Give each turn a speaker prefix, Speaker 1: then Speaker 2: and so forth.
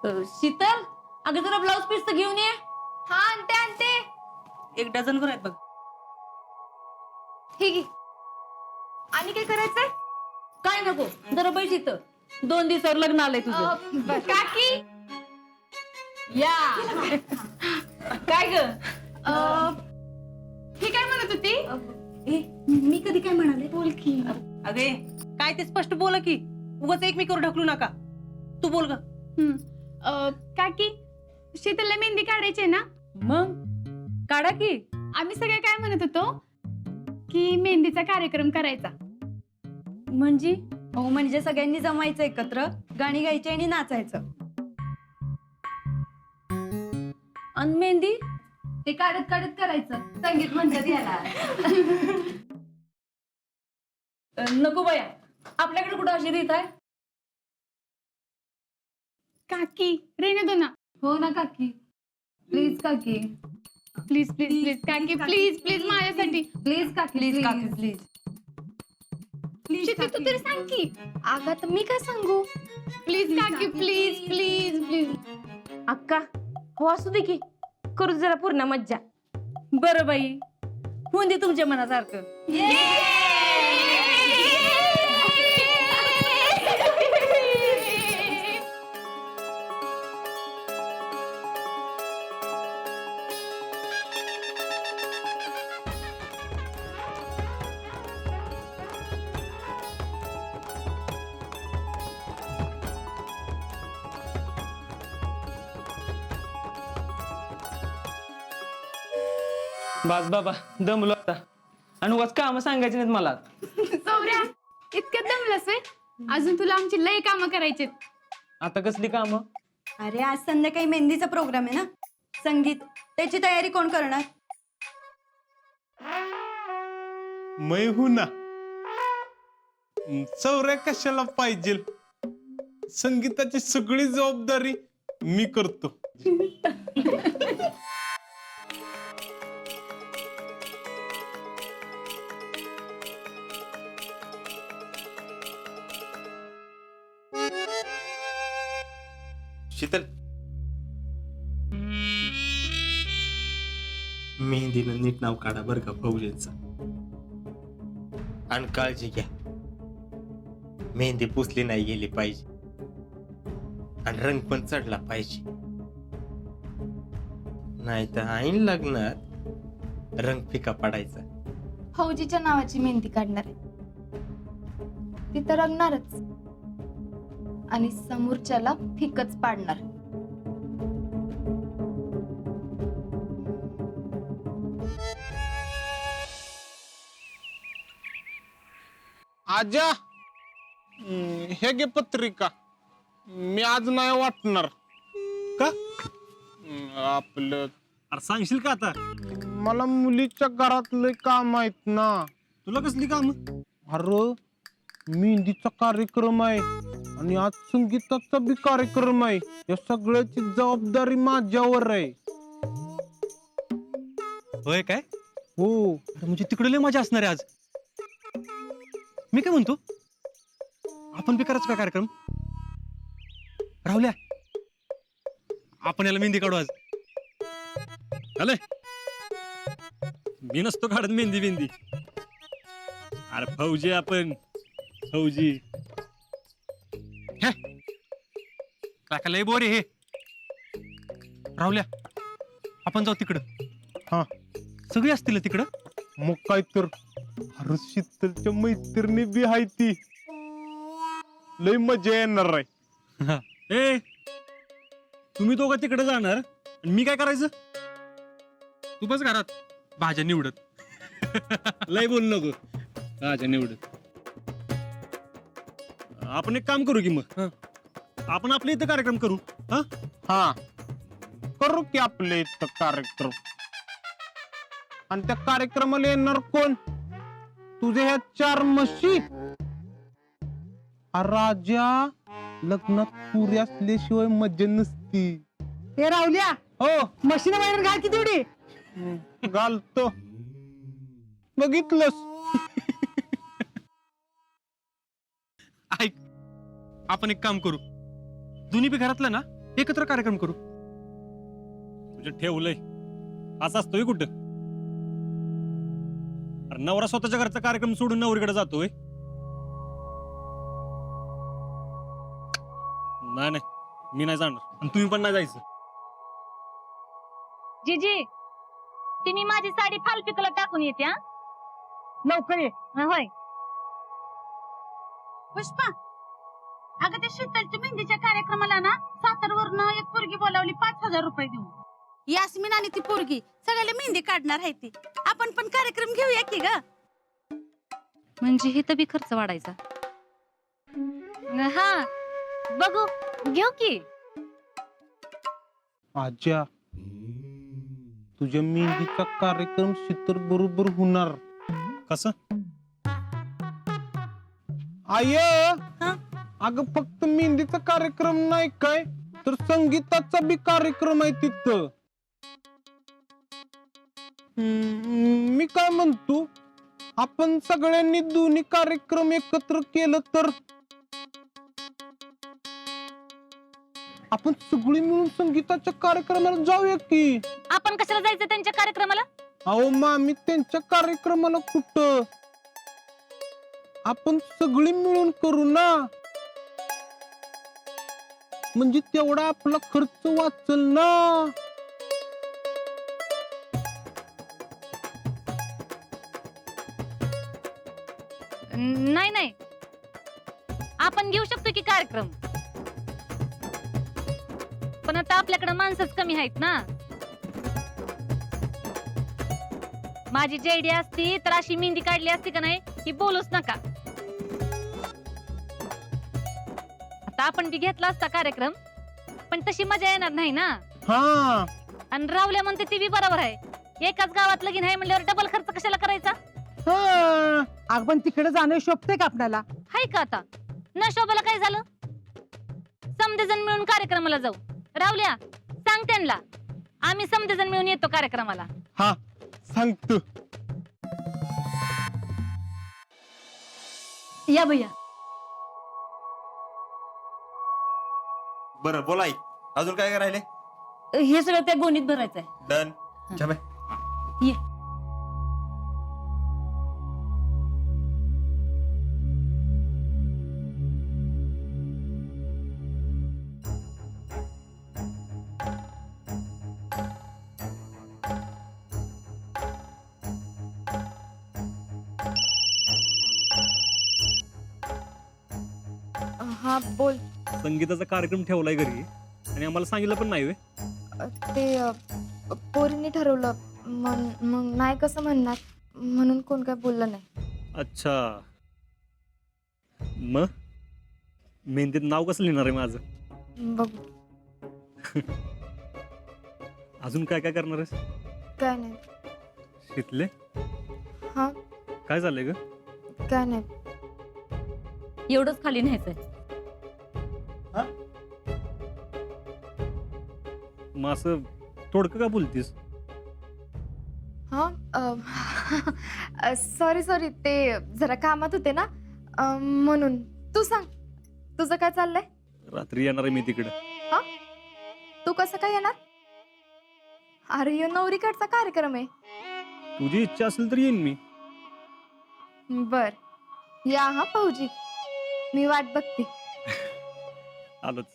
Speaker 1: शीतल, अगं जरा blouse piece तर घेऊन ये.
Speaker 2: हा आणते आणते.
Speaker 1: 1 डझन भर आहेत बघ.
Speaker 2: ठीक आहे. आणि काय करायचंय?
Speaker 1: काय नको, जरा बैठ इथं. 2 दिवसावर लग्न आलंय तुझं.
Speaker 2: काकी
Speaker 1: या. काय ग?
Speaker 2: ही काय म्हणत होती?
Speaker 1: मी कधी काय म्हणाले?
Speaker 2: बोल की.
Speaker 1: अगे काय ते स्पष्ट बोला की, उगाच एकमेकावर ढकलू नका. तू बोल ग.
Speaker 2: काकी, शीतलला मेहंदी काढायची ना?
Speaker 1: मग काढा की.
Speaker 2: आम्ही सगळे काय म्हणत होतो की मेहंदीचा कार्यक्रम करायचा.
Speaker 1: म्हणजे
Speaker 3: हो, म्हणजे सगळ्यांनी जमायचं एकत्र, गाणी गायची आणि नाचायचं.
Speaker 1: अन मेहंदी
Speaker 2: ते काढत काढत करायचं. संगीत म्हणतात याला.
Speaker 1: नको बया, आपल्याकडे कुठं अशी रीत आहे?
Speaker 2: काकी रेने दो ना. हो ना काकी, प्लीज काकी, प्लीज प्लीज प्लीज काकी, प्लीज प्लीज माझ्यासाठी, प्लीज काकी,
Speaker 3: प्लीज काकी, प्लीज.
Speaker 2: शिती तू तरी सांग की. अगं तर मी काय सांगू? प्लीज काकी, प्लीज प्लीज प्लीज.
Speaker 4: अक्का हो असू दे की, करू जरा पूर्ण मज्जा.
Speaker 1: बरं बाई, होऊन दे तुमच्या मनासारखं.
Speaker 5: बस बाबा, दमलो आता. आणि उगाच काम सांगायची नाहीत मला.
Speaker 2: सौर्या, इतक्यात दमलंस व्हय? अजून तुला आमची लय कामं करायचीत.
Speaker 5: आता कसली कामं?
Speaker 3: अरे आज संध्याकाळी मेहंदीचा प्रोग्राम आहे ना, संगीत. त्याची तयारी कोण करणार?
Speaker 6: मै हूं ना. सौर्या कशाला पाहिजे? संगीताची सगळी जबाबदारी मी करतो.
Speaker 7: शीतल, मेहंदीनं नीट नाव काढा बरं का फौजेचं. आणि काळजी घ्या, मेहंदी पुसली नाही गेली पाहिजे आणि रंग पण चढला पाहिजे, नाही तर ऐन लग्नात रंग फिका पडायचा.
Speaker 2: फौजीच्या नावाची मेहंदी काढणार आहे. ती तर रंगणारच आणि समोरच्याला फिकच पाडणार.
Speaker 6: आजा, हे घे पत्रिका. मी आज नाही वाटणार.
Speaker 8: का?
Speaker 6: आपलं
Speaker 8: अरे सांगशील का आता?
Speaker 6: मला मुलीच्या घरातले काम आहेत ना.
Speaker 8: तुला कसली काम?
Speaker 6: अरे मेहंदीचा कार्यक्रम आहे आणि आज संगीताचा बी कार्यक्रम आहे. या सगळ्याची जबाबदारी माझ्यावर आहे.
Speaker 8: होय काय?
Speaker 6: हो.
Speaker 8: अरे म्हणजे तिकडे लय मजा असणार आहे आज. मी काय म्हणतो, आपण बी करायचं का कार्यक्रम? राहुल्या, आपण याला मेहंदी काढू आज. आलंय, मी नसतो काढत मेहंदी बिंदी. अरे फौजी, आपण फौजी. काय लय बोर आहे हे. राहुल्या, आपण जाऊ तिकडं.
Speaker 6: हा,
Speaker 8: सगळी असतील तिकडं.
Speaker 6: मग काय तर. अरे शीतलच्या मैत्रिणी बी आहे ती. लय मजा येणार आहे.
Speaker 8: ए, तुम्ही दोघं तिकडे जाणार आणि मी काय करायचं? तू बस घरात भाज्या निवडत. लय बोल नको, भाज्या निवडत. आपण एक काम करू की मग, आपण आपल्या इथं कार्यक्रम करू.
Speaker 6: हा, करू की आपल्या इथं कार्यक्रम. आणि त्या कार्यक्रमाला येणार कोण? तुझे ह्या 4 म्हशी. राजा, लग्नात पुरी असल्याशिवाय मजा नसती.
Speaker 1: हे राहुल्या,
Speaker 6: हो,
Speaker 1: मशीन बाहेर घाल की तेवढी.
Speaker 6: घालतो. बघितलंस?
Speaker 8: ऐक, आपण एक काम करू, दोन्ही बी घरातलं ना एकत्र कार्यक्रम करू. तुझं ठेवलंय असं असतोय कुठं? अरे नवरा स्वतःच्या घरचा कार्यक्रम सोडून नवरीकडे जातोय. नाही नाही, मी नाही जाणार आणि तुम्ही पण नाही जायचं.
Speaker 4: जीजी ती मी माझी साडी फाल पिकला टाकून येते हा. लवकर ये. होय.
Speaker 9: पुष्पा, अगं त्या शीतलच्या मेहंदीच्या कार्यक्रमाला ना सातारवरनं एक पोरगी बोलावली 5,000 रुपये देऊन. यास्मिन आणि ती पोरगी सगळ्याला मेहंदी काढणार आहे ती. आपण पण कार्यक्रम घेऊया की ग.
Speaker 4: म्हणजे हे तर बी खर्च वाढायचा. हा बघू घेऊ की.
Speaker 6: आज्या, तुझ्या मेहंदीचा कार्यक्रम शीतल बरोबर होणार.
Speaker 8: कसं?
Speaker 6: आय, अगं फक्त मेहंदीचा कार्यक्रम नाही काय, तर संगीताचा बी कार्यक्रम आहे तिथं. मी काय म्हणतो, आपण सगळ्यांनी दोन्ही कार्यक्रम एकत्र केलं तर आपण सगळी मिळून संगीताच्या कार्यक्रमाला जाऊया की.
Speaker 4: आपण कशाला जायचं त्यांच्या कार्यक्रमाला?
Speaker 6: अहो मामी, त्यांच्या कार्यक्रमाला कुठं, आपण सगळी मिळून करू ना. म्हणजे तेवढा आपला खर्च वाचल ना.
Speaker 4: नाही नाही, आपण घेऊ शकतो की कार्यक्रम, पण आता आपल्याकडे माणसंच कमी आहेत ना. माझी जेडी असती तर अशी मेहंदी काढली असती का नाही ही बोलूच नका. आता आपण बी घेतला असता कार्यक्रम, पण तशी मजा येणार नाही ना.
Speaker 6: हा,
Speaker 4: आणि रावल्या म्हणते ते बी बरोबर आहे. एकाच गावात लगीन आहे म्हणल्यावर डबल खर्च कशाला करायचा?
Speaker 1: आपण तिकडे जाणं शोभते का आपल्याला?
Speaker 4: हाय का आता न शोभाला काय झालं? समदेजण मिळून कार्यक्रमाला जाऊ. रावल्या सांग त्यांना, आम्ही समदेजण मिळून येतो कार्यक्रमाला.
Speaker 6: हा सांगतो.
Speaker 3: या भैया.
Speaker 7: बरं बोला आई, अजून काय राहिले?
Speaker 1: हे सगळं त्या गोणीत भरायचंय.
Speaker 7: डन. छापे.
Speaker 1: ये.
Speaker 2: हा बोल.
Speaker 8: संगीताचा कार्यक्रम ठेवलाय घरी आणि आम्हाला सांगितलं पण नाही.
Speaker 2: ते पोरीने ठरवलं, मग नाही कसं म्हणणार म्हणून कोण काय बोललं नाही.
Speaker 8: अच्छा, मग मेहंदीत नाव कसं लिहिणार आहे माझं?
Speaker 2: बघू.
Speaker 8: अजून काय काय करणार आहेस?
Speaker 2: काय नाही.
Speaker 8: शिकले?
Speaker 2: हा
Speaker 8: काय झालंय ग?
Speaker 2: काय नाही.
Speaker 4: एवढंच खाली न्यायचंय.
Speaker 8: मग असं तोडकं का बोलतीस?
Speaker 2: हा सॉरी ते जरा कामात होते ना, म्हणून. तू सांग, तुझं काय चाललंय?
Speaker 8: रात्री येणार आहे मी तिकडं.
Speaker 2: हा, तू कसं काय येणार? अरे यो नवरीकडचा कार्यक्रम आहे.
Speaker 8: तुझी इच्छा असेल तर येईन मी.
Speaker 2: बर, या हा भाऊजी, मी वाट बघते.
Speaker 8: आलोच.